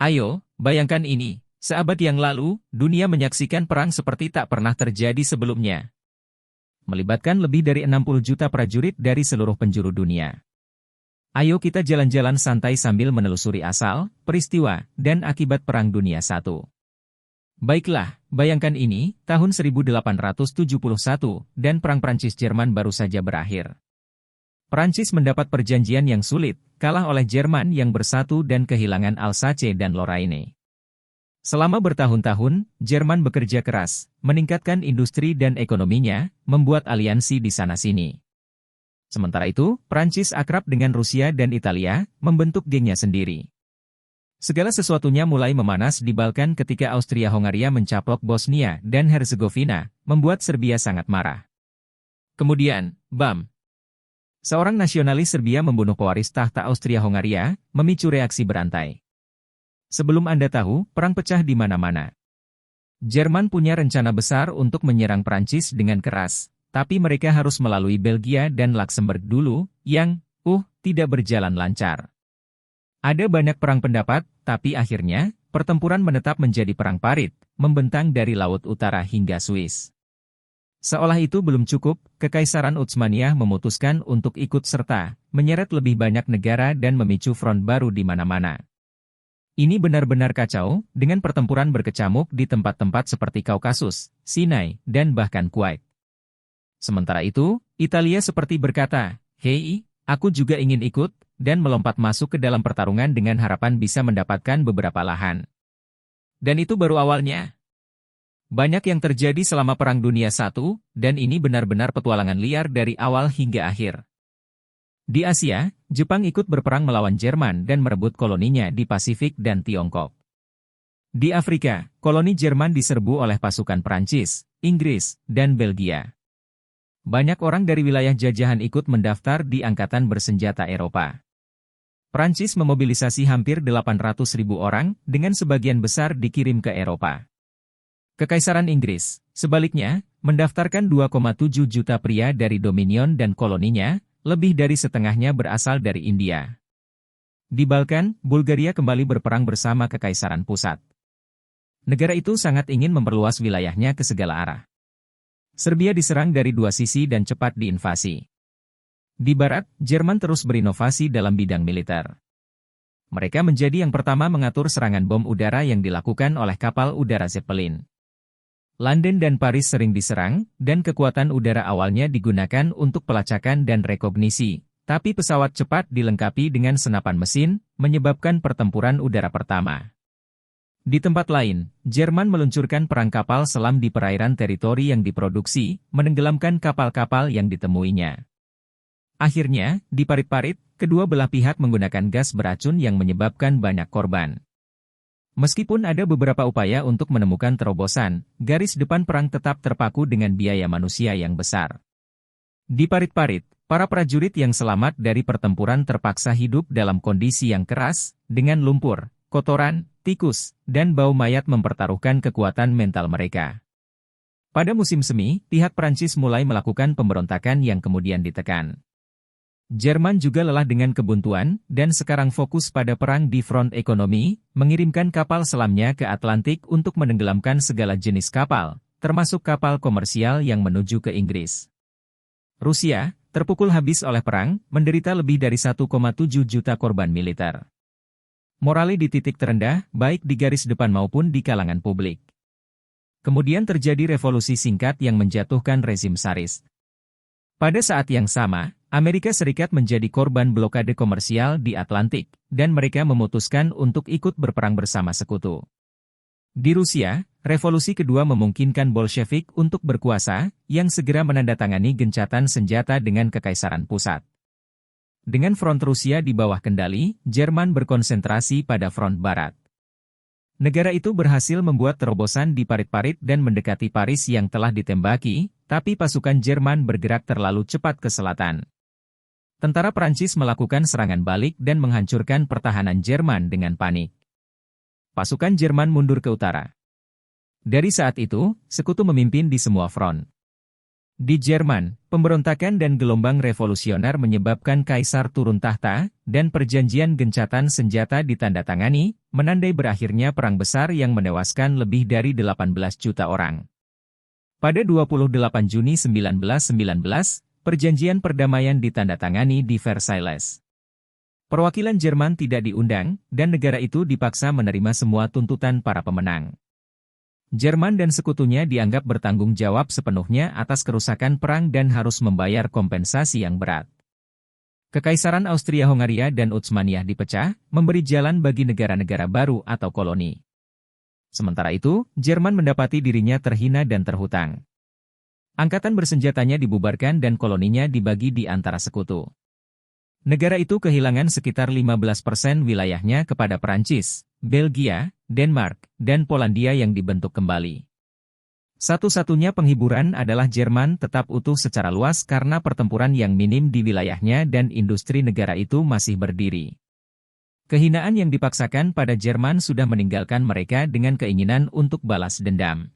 Ayo, bayangkan ini. Seabad yang lalu, dunia menyaksikan perang seperti tak pernah terjadi sebelumnya. Melibatkan lebih dari 60 juta prajurit dari seluruh penjuru dunia. Ayo kita jalan-jalan santai sambil menelusuri asal, peristiwa, dan akibat Perang Dunia I. Baiklah, bayangkan ini, tahun 1871, dan Perang Prancis-Jerman baru saja berakhir. Prancis mendapat perjanjian yang sulit, kalah oleh Jerman yang bersatu dan kehilangan Alsace dan Lorraine. Selama bertahun-tahun, Jerman bekerja keras, meningkatkan industri dan ekonominya, membuat aliansi di sana-sini. Sementara itu, Prancis akrab dengan Rusia dan Italia, membentuk gengnya sendiri. Segala sesuatunya mulai memanas di Balkan ketika Austria-Hongaria mencaplok Bosnia dan Herzegovina, membuat Serbia sangat marah. Kemudian, bam! Seorang nasionalis Serbia membunuh pewaris tahta Austria-Hongaria, memicu reaksi berantai. Sebelum Anda tahu, perang pecah di mana-mana. Jerman punya rencana besar untuk menyerang Prancis dengan keras, tapi mereka harus melalui Belgia dan Luxembourg dulu, yang, tidak berjalan lancar. Ada banyak perang pendapat, tapi akhirnya, pertempuran menetap menjadi perang parit, membentang dari Laut Utara hingga Swiss. Seolah itu belum cukup, Kekaisaran Utsmaniyah memutuskan untuk ikut serta, menyeret lebih banyak negara dan memicu front baru di mana-mana. Ini benar-benar kacau, dengan pertempuran berkecamuk di tempat-tempat seperti Kaukasus, Sinai, dan bahkan Kuwait. Sementara itu, Italia seperti berkata, "Hei, aku juga ingin ikut," dan melompat masuk ke dalam pertarungan dengan harapan bisa mendapatkan beberapa lahan. Dan itu baru awalnya. Banyak yang terjadi selama Perang Dunia I, dan ini benar-benar petualangan liar dari awal hingga akhir. Di Asia, Jepang ikut berperang melawan Jerman dan merebut koloninya di Pasifik dan Tiongkok. Di Afrika, koloni Jerman diserbu oleh pasukan Prancis, Inggris, dan Belgia. Banyak orang dari wilayah jajahan ikut mendaftar di Angkatan Bersenjata Eropa. Prancis memobilisasi hampir 800.000 orang, dengan sebagian besar dikirim ke Eropa. Kekaisaran Inggris, sebaliknya, mendaftarkan 2,7 juta pria dari Dominion dan koloninya, lebih dari setengahnya berasal dari India. Di Balkan, Bulgaria kembali berperang bersama Kekaisaran Pusat. Negara itu sangat ingin memperluas wilayahnya ke segala arah. Serbia diserang dari dua sisi dan cepat diinvasi. Di barat, Jerman terus berinovasi dalam bidang militer. Mereka menjadi yang pertama mengatur serangan bom udara yang dilakukan oleh kapal udara Zeppelin. London dan Paris sering diserang, dan kekuatan udara awalnya digunakan untuk pelacakan dan rekognisi, tapi pesawat cepat dilengkapi dengan senapan mesin, menyebabkan pertempuran udara pertama. Di tempat lain, Jerman meluncurkan perang kapal selam di perairan teritori yang diproduksi, menenggelamkan kapal-kapal yang ditemuinya. Akhirnya, di parit-parit, kedua belah pihak menggunakan gas beracun yang menyebabkan banyak korban. Meskipun ada beberapa upaya untuk menemukan terobosan, garis depan perang tetap terpaku dengan biaya manusia yang besar. Di parit-parit, para prajurit yang selamat dari pertempuran terpaksa hidup dalam kondisi yang keras, dengan lumpur, kotoran, tikus, dan bau mayat mempertaruhkan kekuatan mental mereka. Pada musim semi, pihak Prancis mulai melakukan pemberontakan yang kemudian ditekan. Jerman juga lelah dengan kebuntuan, dan sekarang fokus pada perang di front ekonomi, mengirimkan kapal selamnya ke Atlantik untuk menenggelamkan segala jenis kapal, termasuk kapal komersial yang menuju ke Inggris. Rusia, terpukul habis oleh perang, menderita lebih dari 1,7 juta korban militer. Morale di titik terendah, baik di garis depan maupun di kalangan publik. Kemudian terjadi revolusi singkat yang menjatuhkan rezim Tsaris. Pada saat yang sama, Amerika Serikat menjadi korban blokade komersial di Atlantik, dan mereka memutuskan untuk ikut berperang bersama sekutu. Di Rusia, revolusi kedua memungkinkan Bolshevik untuk berkuasa, yang segera menandatangani gencatan senjata dengan Kekaisaran Pusat. Dengan front Rusia di bawah kendali, Jerman berkonsentrasi pada front Barat. Negara itu berhasil membuat terobosan di parit-parit dan mendekati Paris yang telah ditembaki, tapi pasukan Jerman bergerak terlalu cepat ke selatan. Tentara Prancis melakukan serangan balik dan menghancurkan pertahanan Jerman dengan panik. Pasukan Jerman mundur ke utara. Dari saat itu, sekutu memimpin di semua front. Di Jerman, pemberontakan dan gelombang revolusioner menyebabkan kaisar turun tahta, dan perjanjian gencatan senjata ditandatangani, menandai berakhirnya perang besar yang menewaskan lebih dari 18 juta orang. Pada 28 Juni 1919, perjanjian perdamaian ditandatangani di Versailles. Perwakilan Jerman tidak diundang, dan negara itu dipaksa menerima semua tuntutan para pemenang. Jerman dan sekutunya dianggap bertanggung jawab sepenuhnya atas kerusakan perang dan harus membayar kompensasi yang berat. Kekaisaran Austria-Hongaria dan Utsmaniyah dipecah, memberi jalan bagi negara-negara baru atau koloni. Sementara itu, Jerman mendapati dirinya terhina dan terhutang. Angkatan bersenjatanya dibubarkan dan koloninya dibagi di antara sekutu. Negara itu kehilangan sekitar 15% wilayahnya kepada Perancis, Belgia, Denmark, dan Polandia yang dibentuk kembali. Satu-satunya penghiburan adalah Jerman tetap utuh secara luas karena pertempuran yang minim di wilayahnya dan industri negara itu masih berdiri. Kehinaan yang dipaksakan pada Jerman sudah meninggalkan mereka dengan keinginan untuk balas dendam.